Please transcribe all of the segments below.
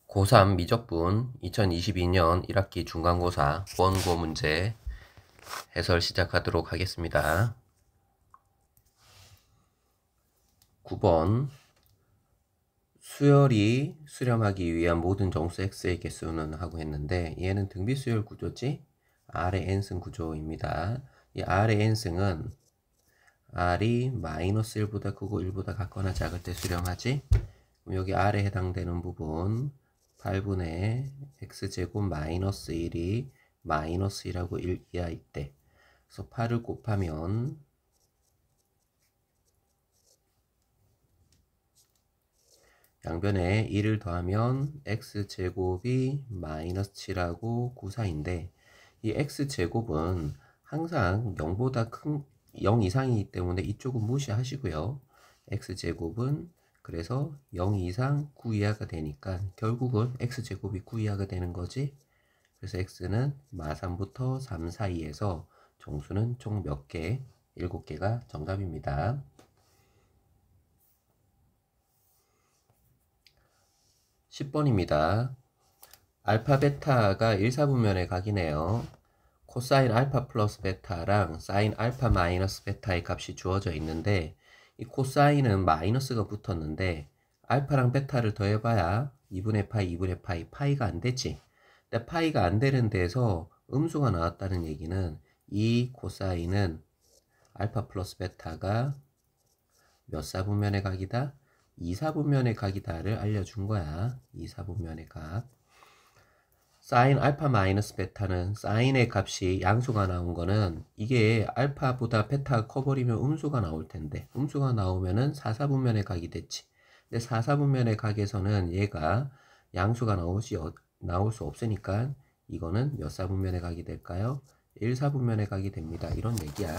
고3 미적분 2022년 1학기 중간고사 원고 문제 해설 시작하도록 하겠습니다. 9번 수열이 수렴하기 위한 모든 정수 x의 개수는 하고 했는데 얘는 등비수열 구조지 R의 n승 구조입니다. 이 R의 n승은 R이 마이너스 1보다 크고 1보다 같거나 작을 때 수렴하지. 그럼 여기 R에 해당되는 부분 8분의 x제곱 마이너스 1이 마이너스 1하고 1 이하일 때, 그래서 8을 곱하면 양변에 1을 더하면 x제곱이 마이너스 7하고 9, 4인데 이 x제곱은 항상 0보다 큰 0 이상이기 때문에 이쪽은 무시하시고요. x제곱은 그래서 0 이상 9 이하가 되니까 결국은 x제곱이 9 이하가 되는 거지. 그래서 x는 마3부터 3 사이에서 정수는 총 몇 개? 7개가 정답입니다. 10번입니다. 알파 베타가 1사분면의 각이네요. 코사인 알파 플러스 베타랑 사인 알파 마이너스 베타의 값이 주어져 있는데 이 코사인은 마이너스가 붙었는데 알파랑 베타를 더해봐야 2분의 파이, 2분의 파이, 파이가 안 되지. 근데 파이가 안 되는 데서 음수가 나왔다는 얘기는 이 코사인은 알파 플러스 베타가 몇 사분면의 각이다? 2사분면의 각이다를 알려준 거야. 2사분면의 각. 사인 알파 마이너스 베타는 사인의 값이 양수가 나온 거는 이게 알파보다 베타가 커버리면 음수가 나올 텐데 음수가 나오면은 4사분면의 각이 됐지. 근데 4사분면의 각에서는 얘가 양수가 나올 수 없으니까 이거는 몇 사분면의 각이 될까요? 1사분면의 각이 됩니다. 이런 얘기야.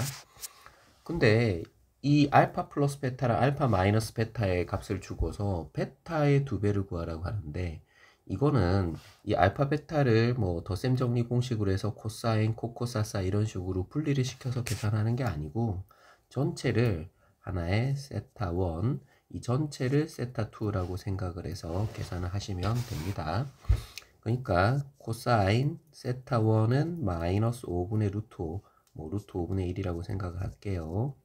근데 이 알파 플러스 베타랑 알파 마이너스 베타의 값을 주고서 베타의 2배를 구하라고 하는데 이거는 이 알파 베타를 뭐 덧셈 정리 공식으로 해서 코사인, 코코사사 이런 식으로 분리를 시켜서 계산하는 게 아니고 전체를 하나의 세타 1, 이 전체를 세타 2라고 생각을 해서 계산을 하시면 됩니다. 그러니까 코사인 세타 1은 마이너스 5분의 루트 5, 뭐 루트 5분의 1이라고 생각을 할게요.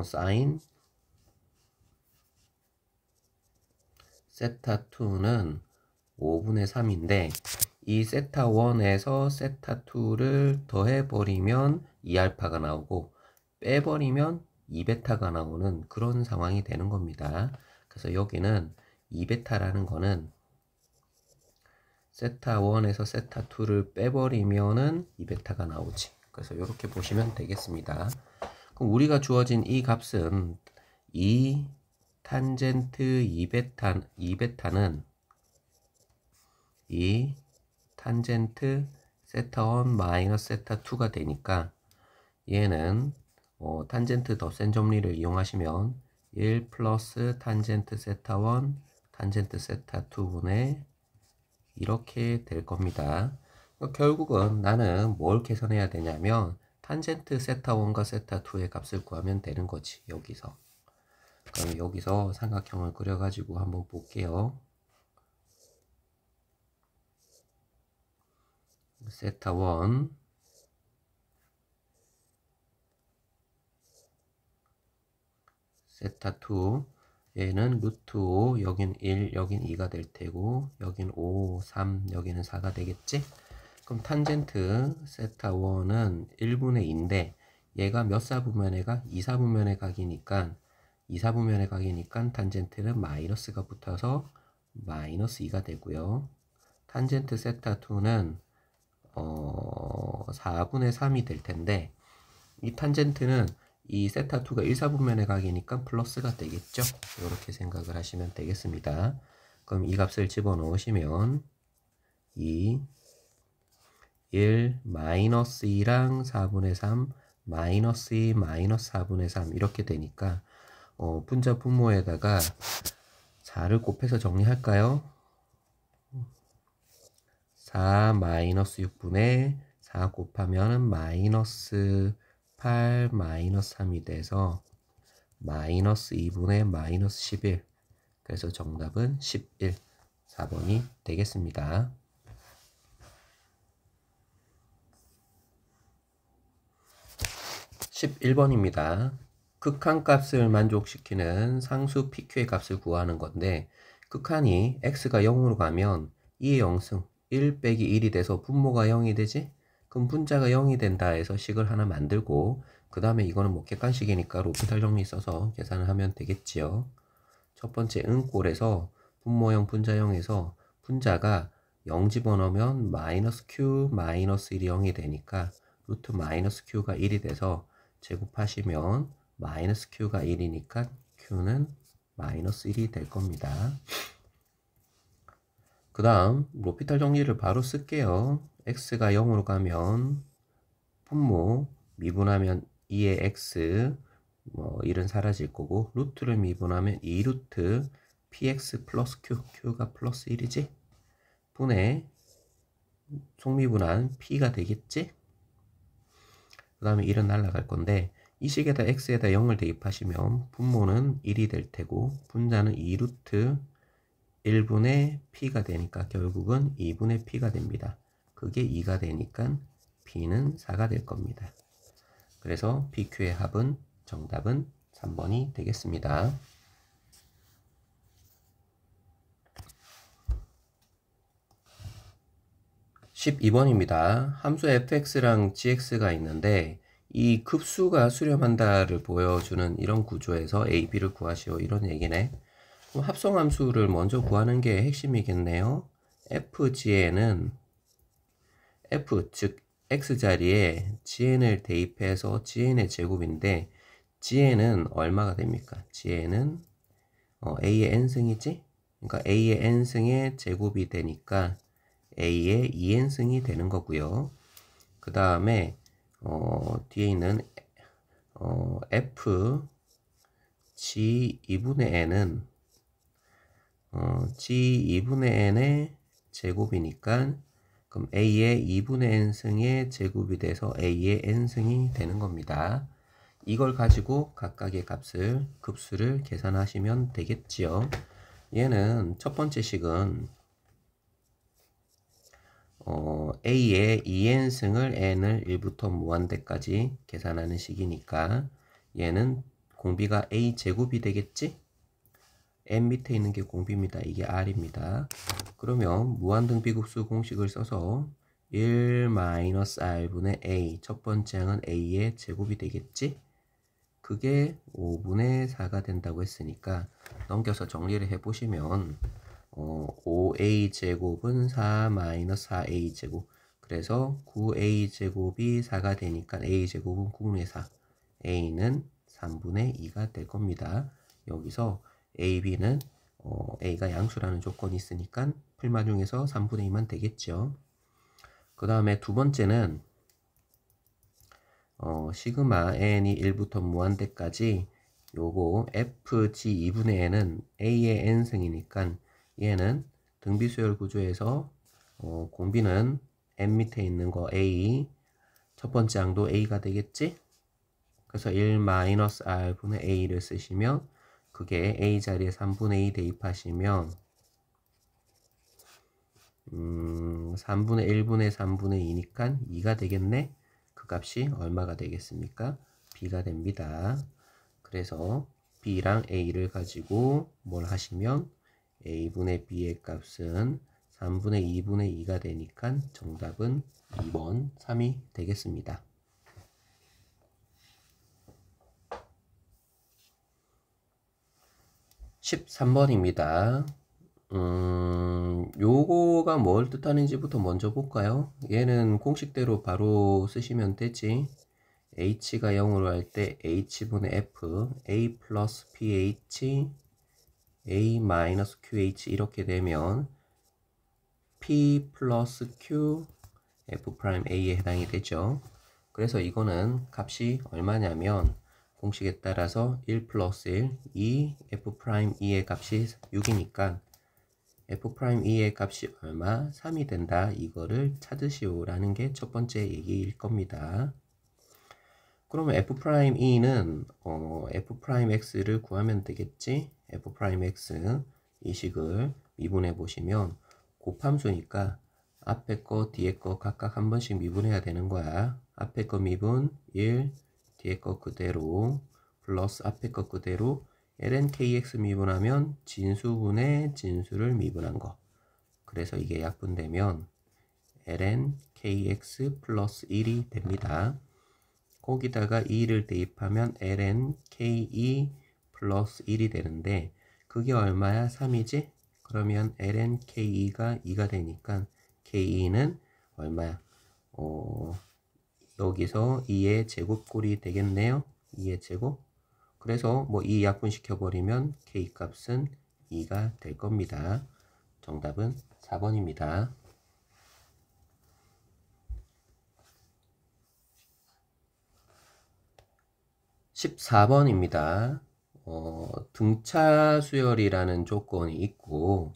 사인 세타 2는 5분의 3인데 이 세타 1에서 세타 2를 더해버리면 2알파가 나오고 빼버리면 2베타가 나오는 그런 상황이 되는 겁니다. 그래서 여기는 2베타라는 거는 세타 1에서 세타 2를 빼버리면은 2베타가 나오지. 그래서 이렇게 보시면 되겠습니다. 그럼 우리가 주어진 이 값은 이 탄젠트 2베타는 이 탄젠트 세타 1 마이너스 세타 2가 되니까 얘는 탄젠트 덧셈 정리를 이용하시면 1 플러스 탄젠트 세타 1 탄젠트 세타 2분의 이렇게 될 겁니다. 결국은 나는 뭘 계산해야 되냐면 탄젠트 세타 1과 세타 2의 값을 구하면 되는 거지. 여기서. 그럼 여기서 삼각형을 그려가지고 한번 볼게요. 세타 1 세타 2 얘는 루트 5, 여긴 1, 여긴 2가 될 테고 여긴 5, 3, 여기는 4가 되겠지? 그럼 탄젠트 세타 1은 1분의 2인데 얘가 몇 사분면의 각? 2사분면의 각이니까 2사분면의 각이니까 탄젠트는 마이너스가 붙어서 마이너스 2가 되고요. 탄젠트 세타 2는 4분의 3이 될 텐데 이 탄젠트는 이 세타 2가 1사분면의 각이니까 플러스가 되겠죠. 이렇게 생각을 하시면 되겠습니다. 그럼 이 값을 집어넣으시면 2, 1, 마이너스 2랑 4분의 3, 마이너스 2, 마이너스 4분의 3 이렇게 되니까 분자 분모에다가 4를 곱해서 정리할까요? 4 마이너스 6분의 4 곱하면 마이너스 8 마이너스 3이 돼서 마이너스 2분의 마이너스 11. 그래서 정답은 11. 4번이 되겠습니다. 11번입니다. 극한값을 만족시키는 상수 PQ의 값을 구하는 건데 극한이 x가 0으로 가면 2의 0승 1 빼기 1이 돼서 분모가 0이 되지? 그럼 분자가 0이 된다 해서 식을 하나 만들고 그 다음에 이거는 뭐 객관식이니까 로피탈 정리 써서 계산을 하면 되겠지요. 첫 번째 은꼴에서 분모 0 분자 0에서 분자가 0 집어넣으면 마이너스 q 마이너스 1이 0이 되니까 루트 마이너스 q가 1이 돼서 제곱하시면 마이너스 q가 1이니까 q는 마이너스 1이 될 겁니다. 그 다음 로피탈 정리를 바로 쓸게요. x가 0으로 가면 분모 미분하면 2의 x 뭐 1은 사라질 거고 루트를 미분하면 2루트 px 플러스 q가 플러스 1이지? 분의 속미분한 p가 되겠지? 그 다음에 1은 날라갈 건데 이 식에다 x에다 0을 대입하시면 분모는 1이 될 테고 분자는 2루트 1분의 p가 되니까 결국은 2분의 p가 됩니다. 그게 2가 되니까 p는 4가 될 겁니다. 그래서 PQ의 합은 정답은 3번이 되겠습니다. 12번입니다. 함수 fx랑 gx가 있는데 이 급수가 수렴한다를 보여주는 이런 구조에서 a, b를 구하시오 이런 얘기네. 그럼 합성함수를 먼저 구하는 게 핵심이겠네요. fg에는 f 즉 x자리에 gn을 대입해서 gn의 제곱인데 g는 얼마가 됩니까? g는 a의 n승이지? 그러니까 a의 n승의 제곱이 되니까 a의 2n승이 되는 거고요. 그 다음에 뒤에 있는 f g 2분의 n은 g 2분의 n의 제곱이니까 그럼 a의 2분의 n승의 제곱이 돼서 a의 n승이 되는 겁니다. 이걸 가지고 각각의 값을 급수를 계산하시면 되겠지요. 얘는 첫 번째 식은 a의 2n승을 n을 1부터 무한대까지 계산하는 식이니까 얘는 공비가 a 제곱이 되겠지? n 밑에 있는 게 공비입니다. 이게 r입니다. 그러면 무한등비급수 공식을 써서 1-r분의 a 첫 번째 항은 a의 제곱이 되겠지? 그게 5분의 4가 된다고 했으니까 넘겨서 정리를 해보시면 5a제곱은 4-4a제곱 그래서 9a제곱이 4가 되니까 a제곱은 9분의 4 a는 3분의 2가 될 겁니다. 여기서 a, b는 a가 양수라는 조건이 있으니까 풀마 중에서 3분의 2만 되겠죠. 그 다음에 두 번째는 시그마 n이 1부터 무한대까지 요거 fg 2분의 n은 a의 n승이니까 얘는 등비수열 구조에서 공비는 n 밑에 있는 거 a 첫 번째 항도 a가 되겠지? 그래서 1-r분의 a를 쓰시면 그게 a 자리에 3분의 2 대입하시면 3분의 1분의 3분의 2니까 2가 되겠네? 그 값이 얼마가 되겠습니까? b가 됩니다. 그래서 b랑 a를 가지고 뭘 하시면 a분의 b의 값은 3분의 2분의 2가 되니까 정답은 2번 3이 되겠습니다. 13번입니다. 요거가 뭘 뜻하는지부터 먼저 볼까요? 얘는 공식대로 바로 쓰시면 되지. h가 0으로 할 때 h분의 f, a 플러스 ph, a 마이너스 qh 이렇게 되면 p 플러스 q, f 프라임 a에 해당이 되죠. 그래서 이거는 값이 얼마냐면 공식에 따라서 1 플러스 1, 2, f 프라임 2의 값이 6이니까 f 프라임 2의 값이 얼마? 3이 된다. 이거를 찾으시오 라는 게 첫 번째 얘기일 겁니다. 그러면 f 프라임 2는 f 프라임 x를 구하면 되겠지? f 프라임 x 이 식을 미분해 보시면 곱함수니까 앞에 거 뒤에 거 각각 한 번씩 미분해야 되는 거야. 앞에 거 미분 1, 뒤에 거 그대로 플러스 앞에 거 그대로 ln kx 미분하면 진수분의 진수를 미분한 거. 그래서 이게 약분되면 ln kx 플러스 1이 됩니다. 거기다가 2를 대입하면 ln ke 플러스 1이 되는데 그게 얼마야? 3이지? 그러면 ln ke가 2가 되니까 ke는 얼마야? 여기서 2의 제곱꼴이 되겠네요. 2의 제곱. 그래서 뭐 2 약분시켜 버리면 k 값은 2가 될 겁니다. 정답은 4번입니다. 14번입니다. 등차 수열이라는 조건이 있고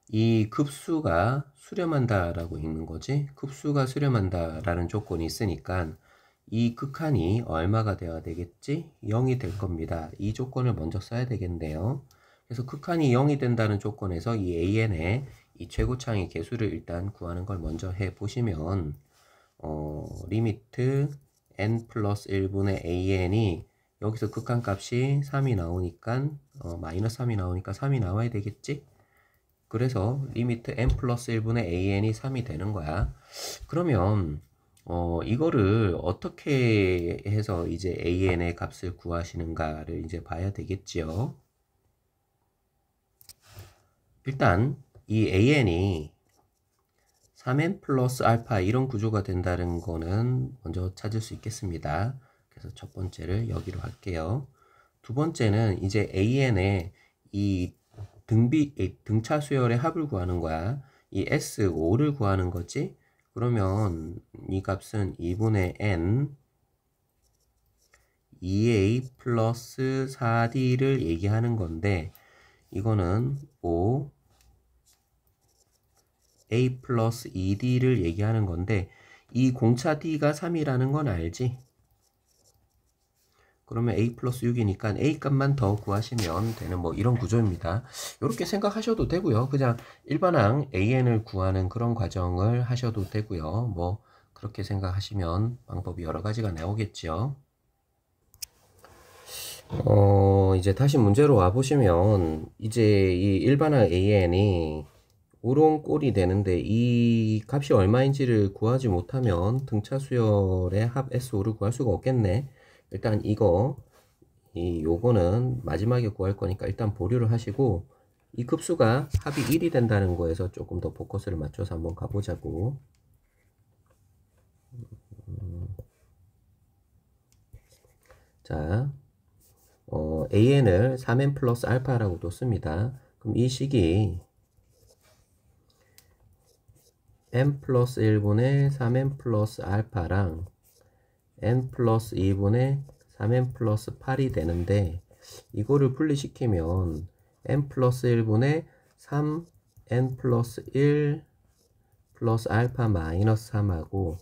이 급수가 수렴한다 라고 있는 거지. 급수가 수렴한다 라는 조건이 있으니까 이 극한이 얼마가 되어야 되겠지? 0이 될 겁니다. 이 조건을 먼저 써야 되겠네요. 그래서 극한이 0이 된다는 조건에서 이 an의 이 최고차의 개수를 일단 구하는 걸 먼저 해 보시면 리미트 n 플러스 1분의 an이 여기서 극한값이 3이 나오니까 마이너스 3이 나오니까 3이 나와야 되겠지? 그래서 리미트 n 플러스 1분의 an이 3이 되는 거야. 그러면 이거를 어떻게 해서 이제 an의 값을 구하시는가를 이제 봐야 되겠지요. 일단 이 an이 3n 플러스 알파 이런 구조가 된다는 거는 먼저 찾을 수 있겠습니다. 그래서 첫 번째를 여기로 할게요. 두 번째는 이제 an의 이 등차 수열의 합을 구하는 거야. 이 S5를 구하는 거지. 그러면 이 값은 2분의 n 2a 플러스 4d를 얘기하는 건데 이거는 5 a 플러스 2d를 얘기하는 건데 이 공차 d가 3이라는 건 알지? 그러면 a 플러스 6이니까 a 값만 더 구하시면 되는 뭐 이런 구조입니다. 이렇게 생각하셔도 되고요. 그냥 일반항 an을 구하는 그런 과정을 하셔도 되고요. 뭐 그렇게 생각하시면 방법이 여러 가지가 나오겠죠. 이제 다시 문제로 와보시면 이제 이 일반항 an이 이런 꼴이 되는데 이 값이 얼마인지를 구하지 못하면 등차 수열의 합 S5를 구할 수가 없겠네. 일단 요거는 마지막에 구할 거니까 일단 보류를 하시고 이 급수가 합이 1이 된다는 거에서 조금 더 포커스를 맞춰서 한번 가보자고. 자, an을 3n 플러스 알파라고 뒀습니다. 그럼 이 식이 n 플러스 1분의 3n 플러스 알파랑 n 플러스 2분의 3n 플러스 8이 되는데 이거를 분리시키면 n 플러스 1분의 3n 플러스 1 플러스 알파 마이너스 3하고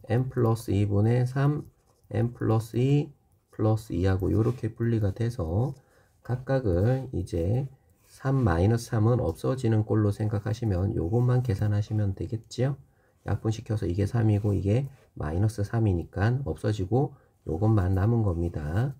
n 플러스 2분의 3 n 플러스 2 플러스 2하고 이렇게 분리가 돼서 각각을 이제 3 마이너스 3은 없어지는 꼴로 생각하시면 요것만 계산하시면 되겠지요. 약분시켜서 이게 3이고 이게 마이너스 3이니까 없어지고 요것만 남은 겁니다.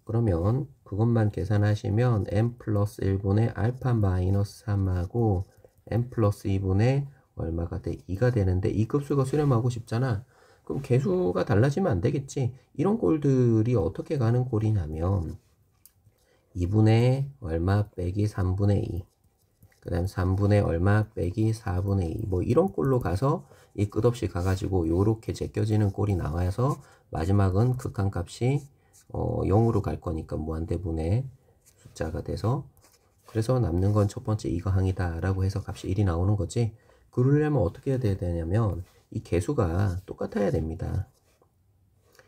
그러면 그것만 계산하시면 n 플러스 1분의 알파 마이너스 3하고 n 플러스 2분의 얼마가 돼? 2가 되는데 이 급수가 수렴하고 싶잖아. 그럼 개수가 달라지면 안 되겠지. 이런 꼴들이 어떻게 가는 꼴이냐면 2분의 얼마 빼기 3분의 2 그 다음 3분의 얼마 빼기 4분의 2 뭐 이런 꼴로 가서 이 끝없이 가가지고 요렇게 제껴지는 꼴이 나와서 마지막은 극한값이 0으로 갈 거니까 무한대분의 숫자가 돼서 그래서 남는 건 첫 번째 이거 항이다 라고 해서 값이 1이 나오는 거지. 그러려면 어떻게 해야 되냐면 이 개수가 똑같아야 됩니다.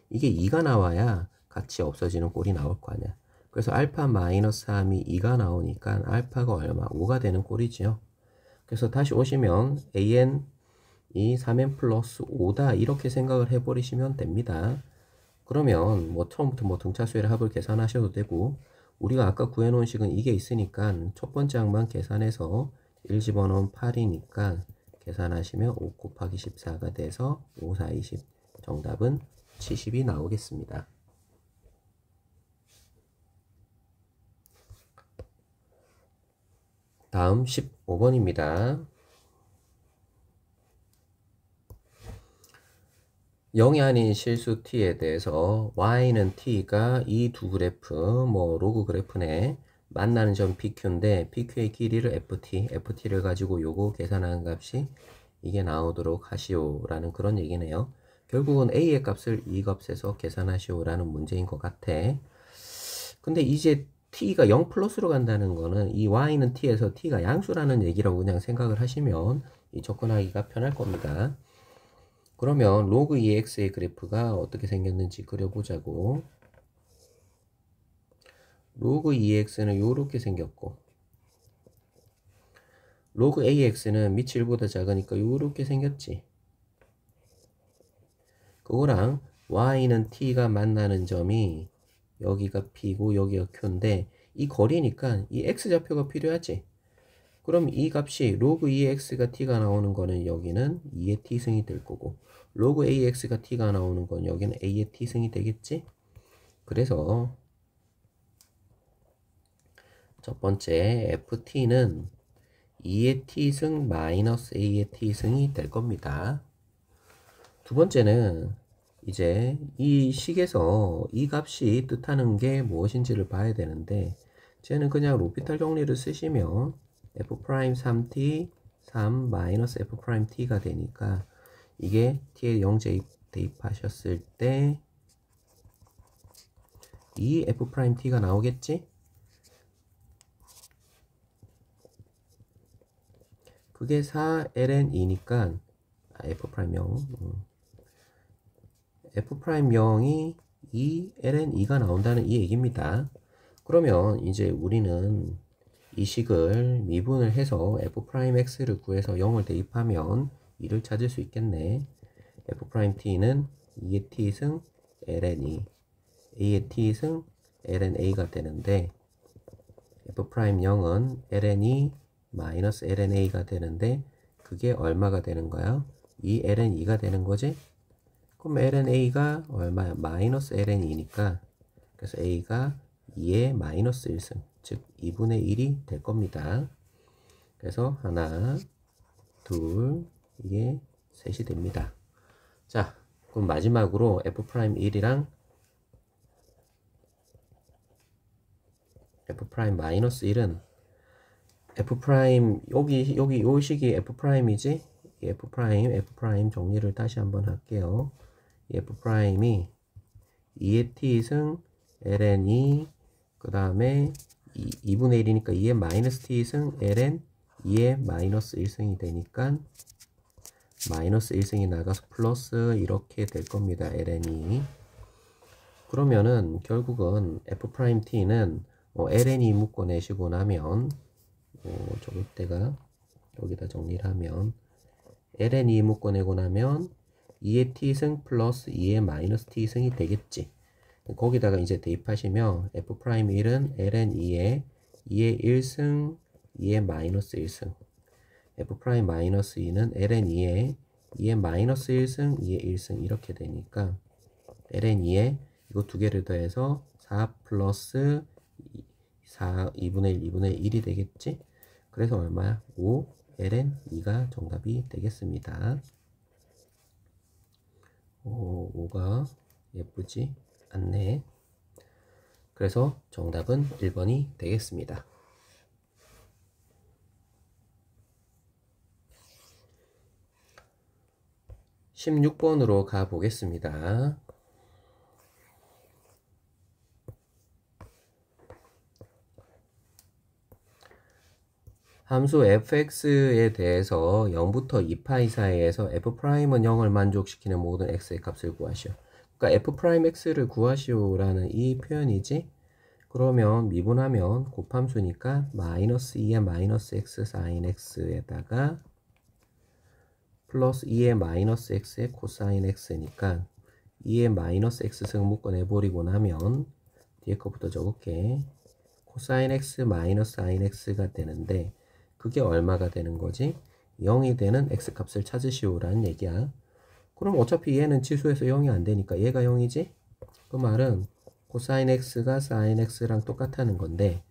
이게 2가 나와야 같이 없어지는 꼴이 나올 거 아니야. 그래서 알파 마이너스 3이 2가 나오니까 알파가 얼마? 5가 되는 꼴이지요. 그래서 다시 오시면 an이 3n 플러스 5다 이렇게 생각을 해버리시면 됩니다. 그러면 뭐 처음부터 뭐 등차 수열의 합을 계산하셔도 되고 우리가 아까 구해놓은 식은 이게 있으니까 첫 번째 항만 계산해서 1 집어넣으면 8이니까 계산하시면 5 곱하기 14가 돼서 5, 4, 20. 정답은 70이 나오겠습니다. 다음 15번입니다. 0이 아닌 실수 t에 대해서 y는 t가 이 두 그래프, 뭐 로그 그래프네, 만나는 점 pq인데 pq의 길이를 ft를 가지고 요거 계산하는 값이 이게 나오도록 하시오라는 그런 얘기네요. 결국은 a의 값을 이 값에서 계산하시오라는 문제인 것 같아. 근데 이제 t가 0 플러스로 간다는 거는 이 y는 t에서 t가 양수라는 얘기라고 그냥 생각을 하시면 이 접근하기가 편할 겁니다. 그러면 로그 2x의 그래프가 어떻게 생겼는지 그려보자고. 로그 2x는 이렇게 생겼고, 로그 ax는 밑이 1보다 작으니까 이렇게 생겼지. 그거랑 y는 t가 만나는 점이 여기가 p고 여기가 q인데 이 거리니까 이 x좌표가 필요하지. 그럼 이 값이 로그 2x가 t가 나오는 거는 여기는 2의 t승이 될 거고, 로그 ax가 t가 나오는 건 여기는 a의 t승이 되겠지. 그래서 첫 번째 ft는 2의 t승 마이너스 a의 t승이 될 겁니다. 두 번째는 이제 이 식에서 이 값이 뜻하는 게 무엇인지를 봐야 되는데, 쟤는 그냥 로피탈 정리를 쓰시면 f'3t 3 마이너스 f't가 되니까 이게 t에 0 대입하셨을 때 이 f't가 나오겠지? 그게 4ln이니까 f'0 f'0이 2ln2가 나온다는 이 얘기입니다. 그러면 이제 우리는 이 식을 미분을 해서 f'x를 구해서 0을 대입하면 2를 찾을 수 있겠네. f't는 2의 t승 ln이 a의 t승 lna가 되는데, f'0은 ln이 마이너스 lna가 되는데 그게 얼마가 되는 거야? 2ln2가 되는 거지? 그럼 lna가 얼마야? 마이너스 ln이니까 그래서 a가 2의 마이너스 1승, 즉 2분의 1이 될 겁니다. 그래서 하나, 둘, 이게 셋이 됩니다. 자, 그럼 마지막으로 f'1이랑 f'-1은 f' 여기 요 식이 f'이지? 이 f' 정리를 다시 한번 할게요. 이 f'이 2의 t승 ln이 그 다음에 2분의 1이니까 2의 마이너스 t승 ln 2의 마이너스 1승이 되니까 마이너스 1승이 나가서 플러스 이렇게 될 겁니다. ln이. 그러면은 결국은 f't는 ln이 묶어내시고 나면 저럴 때가 여기다 정리를 하면 ln이 묶어내고 나면 2의 t승 플러스 2의 마이너스 t승이 되겠지. 거기다가 이제 대입하시면 f'1은 ln2의 2의 1승 2의 마이너스 1승, f'-2는 ln2의 2의 마이너스 1승 2의 1승 이렇게 되니까 ln2에 이거 두 개를 더해서 4 플러스 4 2분의 1 2분의 1이 되겠지. 그래서 얼마야? 5 ln2가 정답이 되겠습니다. 5가 예쁘지 않네. 그래서 정답은 1번이 되겠습니다. 16번으로 가보겠습니다. 함수 fx에 대해서 0부터 2파이 사이에서 f'은 0을 만족시키는 모든 x의 값을 구하시오. 그러니까 f'x를 구하시오라는 이 표현이지. 그러면 미분하면 곱함수니까 마이너스 2의 마이너스 x 사인 x에다가 플러스 2의 마이너스 x의 코사인 x니까 2의 마이너스 x승 묶어내버리고 나면 뒤에 거부터 적을게. 코사인 x 마이너스 sin x가 되는데 그게 얼마가 되는 거지? 0이 되는 x값을 찾으시오라는 얘기야. 그럼 어차피 얘는 치수에서 0이 안 되니까 얘가 0이지? 그 말은 코사인 x가 sin x랑 똑같다는 건데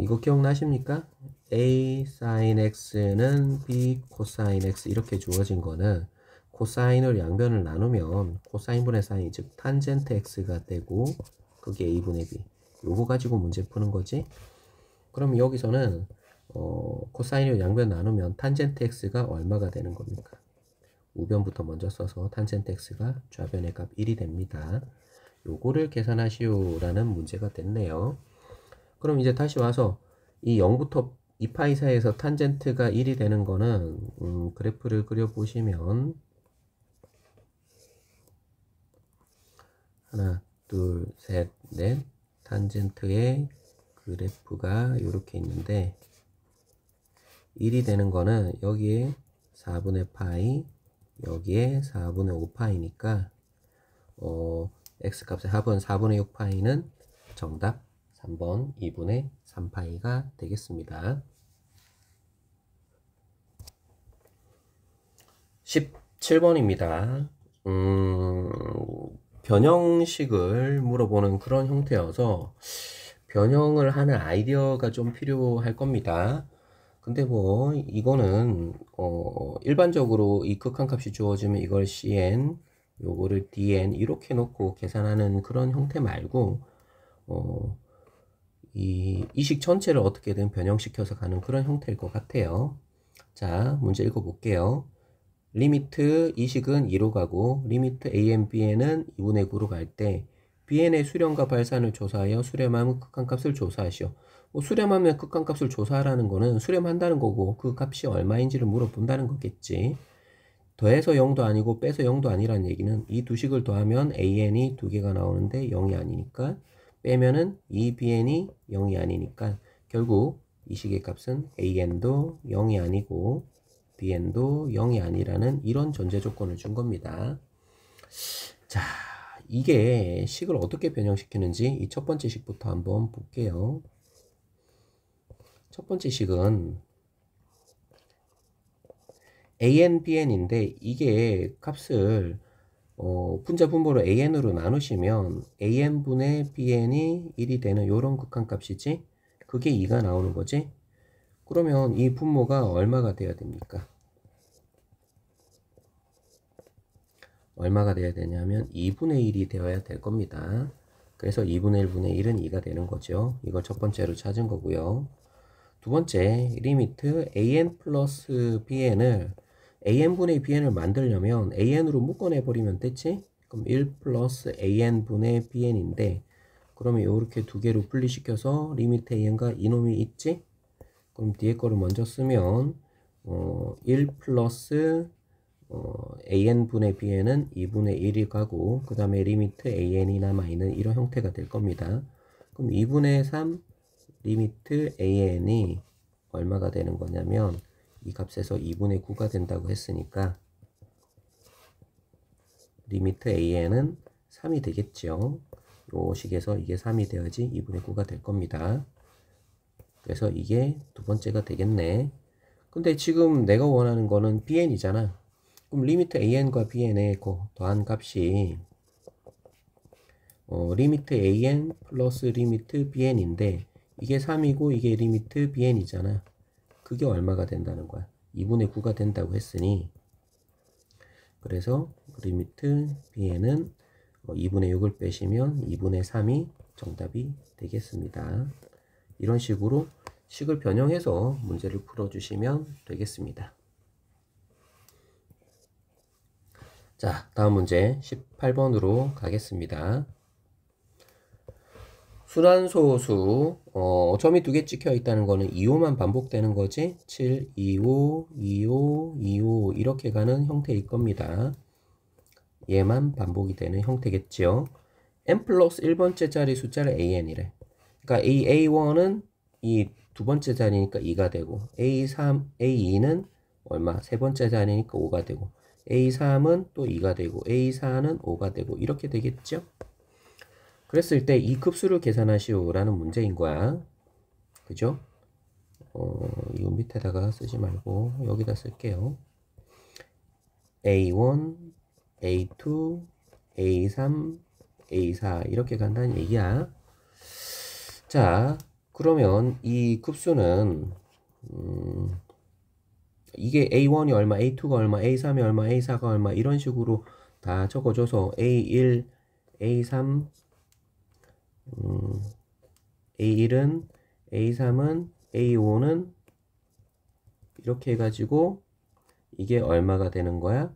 이거 기억나십니까? a sin x는 b 코사인 x 이렇게 주어진 거는 코사인을 양변을 나누면 코사인분의 사인 즉 탄젠트 x가 되고 그게 a분의 b 요거 가지고 문제 푸는 거지. 그럼 여기서는 코사인을 양변 나누면 탄젠트 x가 얼마가 되는 겁니까? 우변부터 먼저 써서 탄젠트 x가 좌변의 값 1이 됩니다. 요거를 계산하시오라는 문제가 됐네요. 그럼 이제 다시 와서 이 0부터 2파이 사이에서 탄젠트가 1이 되는 거는 그래프를 그려보시면 하나, 둘, 셋, 넷 탄젠트의 그래프가 이렇게 있는데 1이 되는 거는 여기에 4분의 파이 여기에 4분의 5파이니까 x값의 합은 4분의 6파이는 정답 3번 2분의 3파이가 되겠습니다. 17번입니다. 변형식을 물어보는 그런 형태여서 변형을 하는 아이디어가 좀 필요할 겁니다. 근데 뭐 이거는 일반적으로 이 극한값이 주어지면 이걸 cn 요거를 dn 이렇게 놓고 계산하는 그런 형태 말고 이 식 전체를 어떻게든 변형시켜서 가는 그런 형태일 것 같아요. 자, 문제 읽어볼게요. 리미트 이 식은 2로 가고 리미트 an, bn은 2분의 9로 갈 때 bn의 수렴과 발산을 조사하여 수렴하면 극한값을 조사하시오. 수렴하면 극한값을 조사하라는 거는 수렴한다는 거고 그 값이 얼마인지를 물어본다는 거겠지. 더해서 0도 아니고 빼서 0도 아니라는 얘기는 이 두 식을 더하면 an이 두 개가 나오는데 0이 아니니까 빼면은 이 bn이 0이 아니니까 결국 이 식의 값은 an도 0이 아니고 bn도 0이 아니라는 이런 전제 조건을 준 겁니다. 자, 이게 식을 어떻게 변형시키는지 이 첫 번째 식부터 한번 볼게요. 첫 번째 식은 an, bn인데 이게 값을 분자 분모로 an으로 나누시면 an분의 bn이 1이 되는 요런 극한값이지 그게 2가 나오는 거지. 그러면 이 분모가 얼마가 돼야 됩니까? 얼마가 돼야 되냐면 2분의 1이 되어야 될 겁니다. 그래서 2분의 1분의 1은 2가 되는 거죠. 이걸 첫 번째로 찾은 거고요. 두 번째, 리미트 an 플러스 bn을 an분의 bn을 만들려면 an으로 묶어내버리면 됐지? 그럼 1 플러스 an분의 bn인데 그러면 이렇게 두 개로 분리시켜서 리미트 an과 이놈이 있지? 그럼 뒤에 거를 먼저 쓰면 1 플러스 an분의 bn은 2분의 1이 가고 그 다음에 리미트 an이 남아있는 이런 형태가 될 겁니다. 그럼 2분의 3 리미트 an이 얼마가 되는 거냐면 이 값에서 2분의 9가 된다고 했으니까 리미트 an은 3이 되겠죠. 요 식에서 이게 3이 되어야지 2분의 9가 될 겁니다. 그래서 이게 두 번째가 되겠네. 근데 지금 내가 원하는 거는 bn이잖아. 그럼 리미트 an과 bn의 더한 값이 리미트 an 플러스 리미트 bn인데 이게 3이고 이게 리미트 bn이잖아. 그게 얼마가 된다는 거야? 2분의 9가 된다고 했으니 그래서 리미트 bn은 2분의 6을 빼시면 2분의 3이 정답이 되겠습니다. 이런 식으로 식을 변형해서 문제를 풀어주시면 되겠습니다. 자, 다음 문제 18번으로 가겠습니다. 순환소수 점이 두 개 찍혀 있다는 거는 2호만 반복되는 거지. 7, 2호, 2호, 2호 이렇게 가는 형태일 겁니다. 얘만 반복이 되는 형태겠죠. n 플러스 1번째 자리 숫자를 an이래. 그러니까 A1은 이 두 번째 자리니까 2가 되고 A3, A2는 얼마? 세 번째 자리니까 5가 되고 A3은 또 2가 되고 A4는 5가 되고 이렇게 되겠죠. 그랬을 때 이 급수를 계산하시오라는 문제인 거야. 그죠? 이거 밑에다가 쓰지 말고 여기다 쓸게요. A1, A2, A3, A4 이렇게 간다는 얘기야. 자, 그러면 이 급수는 이게 A1이 얼마, A2가 얼마, A3이 얼마, A4가 얼마 이런 식으로 다 적어줘서 A1, A3, A1은, A3은, A5는 이렇게 해가지고 이게 얼마가 되는 거야?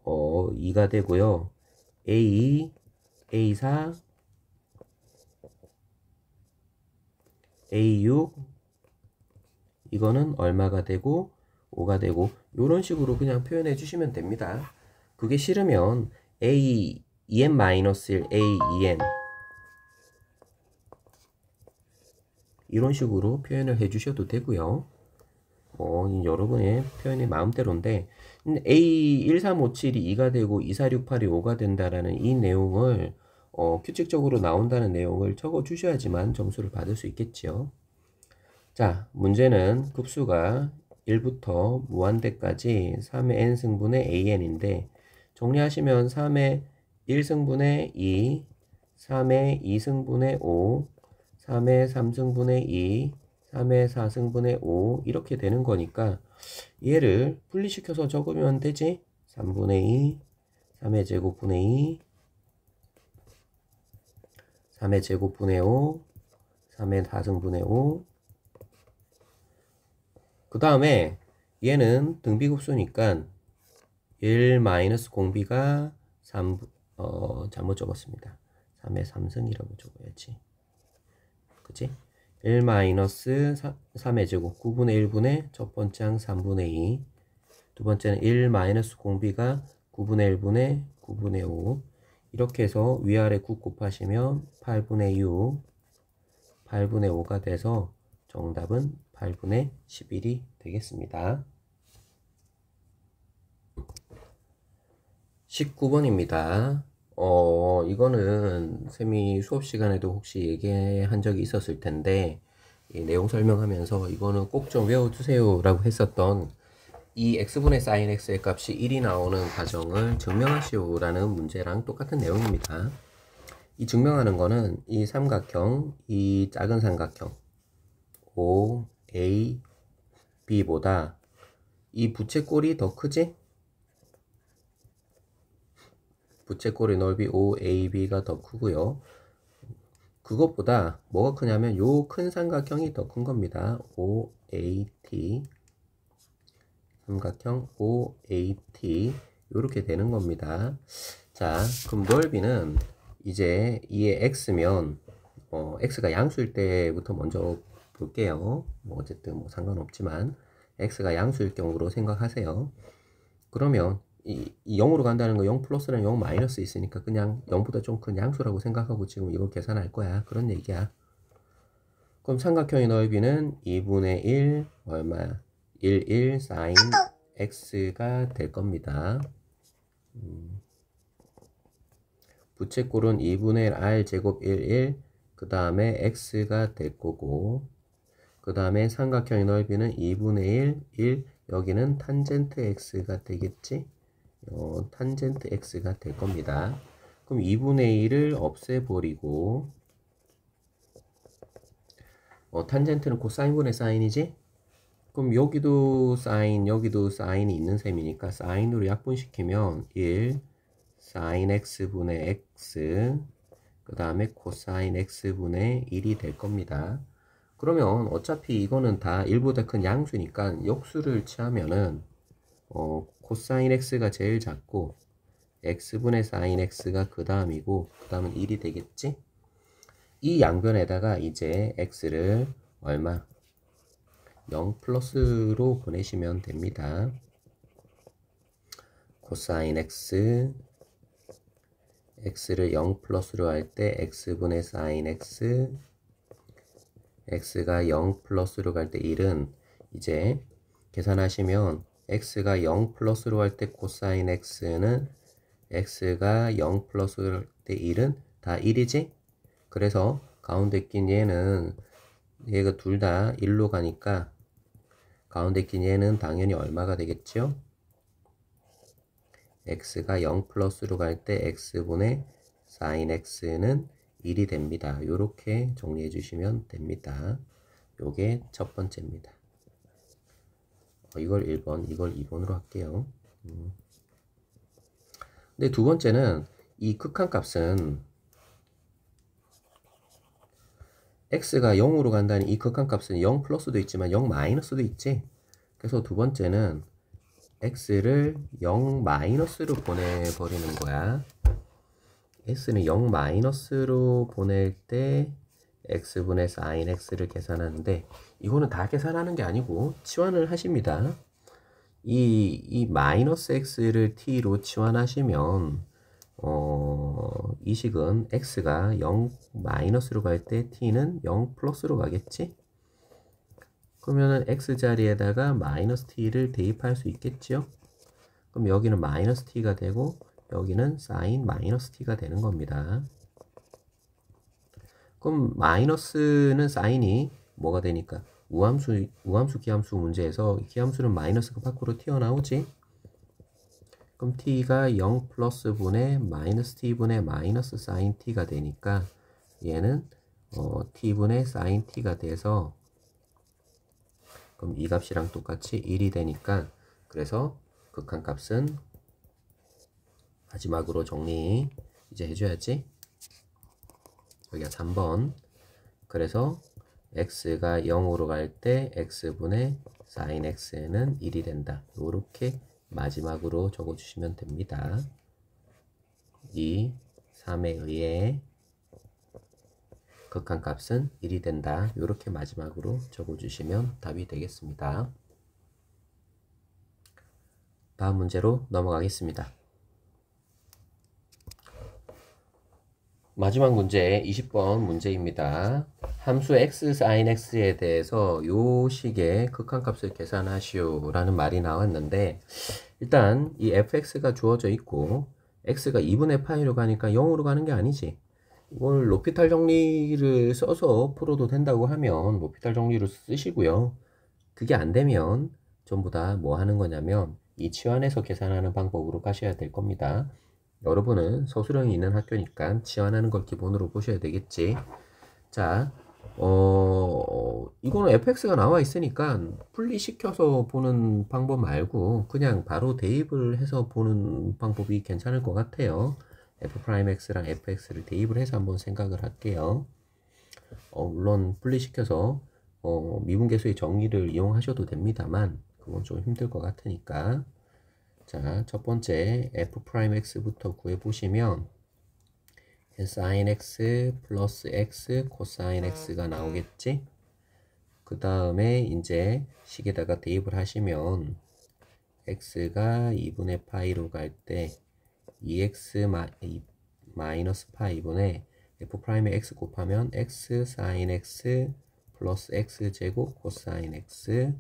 2가 되고요. A2, A4, A6 이거는 얼마가 되고 5가 되고 이런 식으로 그냥 표현해 주시면 됩니다. 그게 싫으면 A 2n-1 A 2n 이런 식으로 표현을 해 주셔도 되고요. 여러분의 표현이 마음대로인데 A1357이 2가 되고 2468이 5가 된다라는 이 내용을 규칙적으로 나온다는 내용을 적어 주셔야지만 점수를 받을 수 있겠지요. 자, 문제는 급수가 1부터 무한대까지 3의 n승분의 an인데 정리하시면 3의 1승분의 2, 3의 2승분의 5, 3의 3승분의 2, 3의 4승분의 5 이렇게 되는 거니까 얘를 분리시켜서 적으면 되지. 3분의 2, 3의 제곱분의 2, 3의 제곱분의 5, 3의 4승분의 5. 그 다음에 얘는 등비급수니까 1-공비가 3, 잘못 적었습니다. 3의 3승이라고 적어야지. 그치? 1-3의 제곱 9분의 1분의 첫 번째 항 3분의 2, 두 번째는 1-공비가 9분의 1분의 9분의 5 이렇게 해서 위아래 9 곱하시면 8분의 6, 8분의 5가 돼서 정답은 8분의 11이 되겠습니다. 19번입니다. 이거는 쌤이 수업 시간에도 혹시 얘기한 적이 있었을 텐데 이 내용 설명하면서 이거는 꼭 좀 외워두세요 라고 했었던 이 x분의 sin x의 값이 1이 나오는 과정을 증명하시오 라는 문제랑 똑같은 내용입니다. 이 증명하는 거는 이 삼각형, 이 작은 삼각형 O, A, B보다 이 부채꼴이 더 크지? 부채꼴의 넓이 OAB가 더 크고요. 그것보다 뭐가 크냐면 요 큰 삼각형이 더 큰 겁니다. OAT 삼각형 OAT 이렇게 되는 겁니다. 자, 그럼 넓이는 이제 이게 x면 x가 양수일 때부터 먼저 볼게요. 뭐 어쨌든 뭐 상관없지만 x가 양수일 경우로 생각하세요. 그러면 이 0으로 간다는 거 0 플러스랑 0 마이너스 있으니까 그냥 0보다 좀 큰 양수라고 생각하고 지금 이거 계산할 거야. 그런 얘기야. 그럼 삼각형의 넓이는 2분의 1 얼마야? 11 sin x가 될 겁니다. 부채꼴은 2분의 1 r 제곱 11 그 다음에 x가 될 거고 그 다음에 삼각형의 넓이는 2분의 1 여기는 탄젠트 x가 되겠지? 탄젠트 x가 될 겁니다. 그럼 2분의 1을 없애버리고 탄젠트는 코사인분의 사인이지? 그럼 여기도 사인 여기도 사인이 있는 셈이니까 사인으로 약분시키면 1 사인 x분의 x 그 다음에 코사인 x분의 1이 될 겁니다. 그러면 어차피 이거는 다 1보다 큰 양수니까 역수를 취하면은 코사인 x가 제일 작고 x분의 사인 x가 그 다음이고 그 다음은 1이 되겠지? 이 양변에다가 이제 x를 얼마? 0 플러스로 보내시면 됩니다. 코사인 x x를 0 플러스로 할 때 x분의 사인 x x가 0 플러스로 갈 때 1은 이제 계산하시면 x가 0 플러스로 할 때 코사인 x는 x가 0 플러스로 할 때 1은 다 1이지? 그래서 가운데 낀 얘는 얘가 둘 다 1로 가니까 가운데 낀 얘는 당연히 얼마가 되겠죠? x가 0 플러스로 갈 때 x분의 sin x는 1이 됩니다. 요렇게 정리해 주시면 됩니다. 요게 첫 번째입니다. 이걸 1번, 이걸 2번으로 할게요. 근데 두 번째는 이 극한값은 x가 0으로 간다는 이 극한값은 0 플러스도 있지만 0 마이너스도 있지. 그래서 두 번째는 x를 0 마이너스로 보내버리는 거야. x는 0 마이너스로 보낼 때 x분의 sin x를 계산하는데 이거는 다 계산하는 게 아니고 치환을 하십니다. 이 마이너스 x를 t로 치환하시면 이 식은 x가 0 마이너스로 갈 때 t는 0 플러스로 가겠지? 그러면은 x 자리에다가 마이너스 t를 대입할 수 있겠죠? 그럼 여기는 마이너스 t가 되고 여기는 sin 마이너스 t가 되는 겁니다. 그럼 마이너스는 사인이 뭐가 되니까 우함수 기함수 문제에서 기함수는 마이너스가 밖으로 튀어나오지. 그럼 t가 0 플러스 분의 마이너스 t분의 마이너스 sin t가 되니까 얘는 t분의 sin t가 돼서 그럼 이 값이랑 똑같이 1이 되니까 그래서 극한값은 마지막으로 정리 이제 해줘야지. 여기가 3번. 그래서 x가 0으로 갈 때 x분의 sin x는 1이 된다. 이렇게 마지막으로 적어주시면 됩니다. 2, 3에 의해 극한값은 1이 된다. 이렇게 마지막으로 적어주시면 답이 되겠습니다. 다음 문제로 넘어가겠습니다. 마지막 문제 20번 문제입니다. 함수 x sin x에 대해서 요 식의 극한값을 계산하시오 라는 말이 나왔는데 일단 이 fx가 주어져 있고 x가 2분의 파이로 가니까 0으로 가는 게 아니지. 이걸 로피탈 정리를 써서 풀어도 된다고 하면 로피탈 정리를 쓰시고요. 그게 안 되면 전부 다 뭐 하는 거냐면 이 치환해서 계산하는 방법으로 가셔야 될 겁니다. 여러분은 서술형이 있는 학교니까 치환하는 걸 기본으로 보셔야 되겠지. 자, 이거는 fx가 나와 있으니까 분리시켜서 보는 방법 말고 그냥 바로 대입을 해서 보는 방법이 괜찮을 것 같아요. f'x랑 fx를 대입을 해서 한번 생각을 할게요. 물론 분리시켜서 미분계수의 정의를 이용하셔도 됩니다만 그건 좀 힘들 것 같으니까 자, 첫 번째 f'x부터 구해보시면 sin x 플러스 x 코사인 x가 나오겠지? 그 다음에 이제 식에다가 대입을 하시면 x가 2분의 파이로 갈 때 2x 마이너스 파이분의 f'의 x 곱하면 x sin x 플러스 x 제곱 코사인 x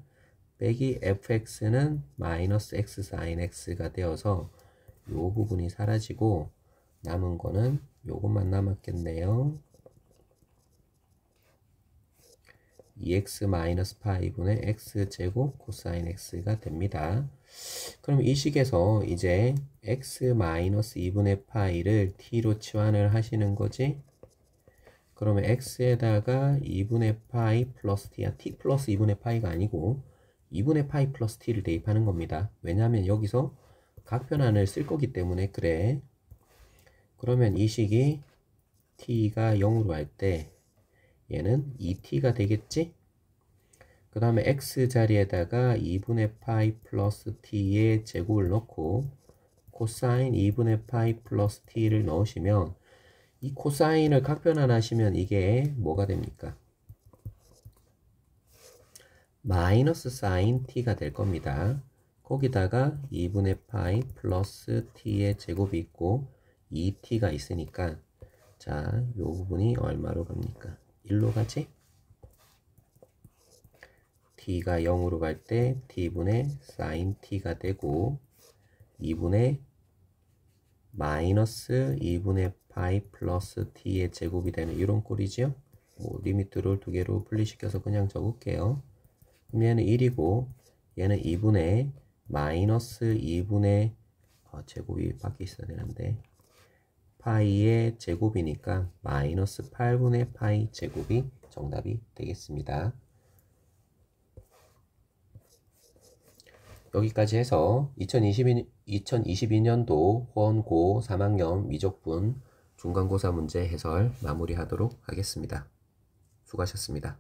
빼기 fx는 마이너스 x sin x가 되어서 요 부분이 사라지고 남은 거는 요것만 남았겠네요. 2x 마이너스 파이분의 x 제곱 코사인 x가 됩니다. 그럼 이 식에서 이제 x 마이너스 2분의 파이를 t로 치환을 하시는 거지. 그러면 x에다가 2분의 파이 플러스 t야. t 플러스 2분의 파이가 아니고 2분의 파이 플러스 t를 대입하는 겁니다. 왜냐하면 여기서 각변환을 쓸 거기 때문에 그래. 그러면 이 식이 t가 0으로 갈 때 얘는 2t가 되겠지? 그 다음에 x 자리에다가 2분의 파이 플러스 t의 제곱을 넣고 코사인 2분의 파이 플러스 t를 넣으시면 이 코사인을 각변환하시면 이게 뭐가 됩니까? 마이너스 사인 t가 될 겁니다. 거기다가 2분의 파이 플러스 t의 제곱이 있고 2t가 있으니까 자, 요 부분이 얼마로 갑니까? 1로 가지? t가 0으로 갈 때 t분의 sin t가 되고 2분의 마이너스 2분의 파이 플러스 t의 제곱이 되는 이런 꼴이죠. 뭐 리미트를 두 개로 분리시켜서 그냥 적을게요. 그럼 얘는 1이고 얘는 2분의 마이너스 2분의 제곱이 밖에 있어야 되는데 파이의 제곱이니까 마이너스 8분의 파이 제곱이 정답이 되겠습니다. 여기까지 해서 2022년도 호원고 3학년 미적분 중간고사 문제 해설 마무리하도록 하겠습니다. 수고하셨습니다.